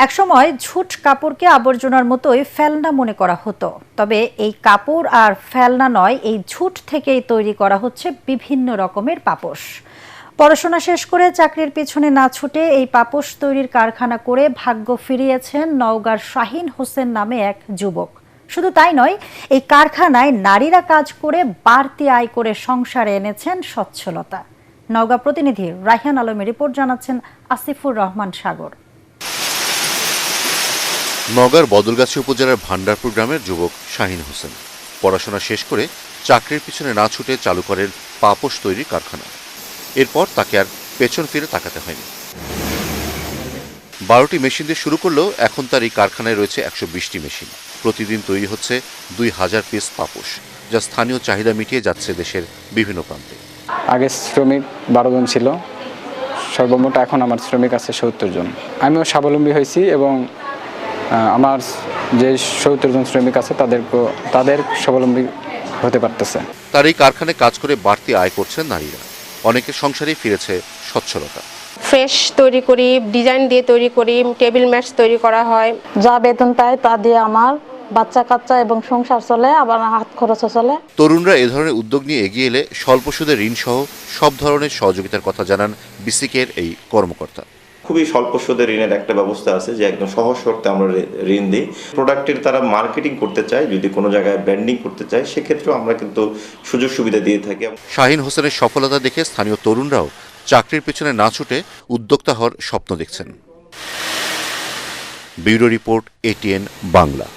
একসময় ঝুট কাপড়কে আবর্জনার মতোই ফেলনা মনে করা হতো, তবে এই কাপড় আর ফেলনা নয়, এই ঝুট থেকেই তৈরি করা হচ্ছে বিভিন্ন রকমের পাপোশ। পড়াশোনা শেষ করে চাকরির পিছনে না ছুটে এই পাপোশ তৈরির কারখানা করে ভাগ্য ফিরিয়েছেন নওগাঁর শাহিন হোসেন নামে এক যুবক। শুধু তাই নয়, এই কারখানায় নারীরা কাজ করে বাড়তি আয় করে সংসারে এনেছেন সচ্ছলতা। নওগাঁ প্রতিনিধি রায়হান আলমের রিপোর্ট, জানাচ্ছেন আসিফুর রহমান সাগর। নওগাঁর বদলগাছি উপজেলার ভান্ডারপুর গ্রামের যুবক শাহিন হোসেন পড়াশোনা শেষ করে চাকরির পিছনে না ছুটে চালু করেন পাপোশ তৈরির কারখানা। এরপর তাকে আর পেছন ফিরে তাকাতে হয়নি। 12টি মেশিন দিয়ে শুরু করলেও এখন তার এই কারখানায় রয়েছে 120টি মেশিন। প্রতিদিন তৈরি হচ্ছে 2000 পিস পাপোশ, যা স্থানীয় চাহিদা মিটিয়ে যাচ্ছে দেশের বিভিন্ন প্রান্তে। আগে শ্রমিক 12 জন ছিল, সর্বমোট এখন আমার শ্রমিক আছে 70 জন। আমিও স্বাবলম্বী হয়েছি এবং আমার যে 70 জন শ্রমিক আছে তাদের স্বাবলম্বী হতে পারতেছে। তার এই কারখানায় কাজ করে বাড়তি আয় করছেন নারীরা। অনেকের সংসারেই ফিরেছে সচ্ছলতা। ফ্রেশ তৈরি করি, ডিজাইন দিয়ে তৈরি করি, টেবিল ম্যাটস তৈরি করা হয়। যা বেতন পাই তা দিয়ে আমার বাচ্চা কাচ্চা এবং সংসার চলে, আবার হাত খরচও চলে। তরুণরা এ ধরনের উদ্যোগ নিয়ে এগিয়ে এলে স্বল্প সুদের ঋণ সহ সব ধরনের সহযোগিতার কথা জানান বিসিকের এই কর্মকর্তা। খুবই স্বল্প সুদের ঋণের একটা ব্যবস্থা আছে, যে একদম সহজ শর্তে আমরা ঋণ দিই। প্রোডাক্টের তারা মার্কেটিং করতে চায়, যদি কোনো জায়গায় ব্র্যান্ডিং করতে চায়, সেক্ষেত্রেও আমরা কিন্তু সুযোগ সুবিধা দিয়ে থাকি। শাহিন হোসেনের সফলতা দেখে স্থানীয় তরুণরাও চাকরির পেছনে না ছুটে উদ্যোক্তা হওয়ার স্বপ্ন দেখছেন। Bureau report, ATN Bangla.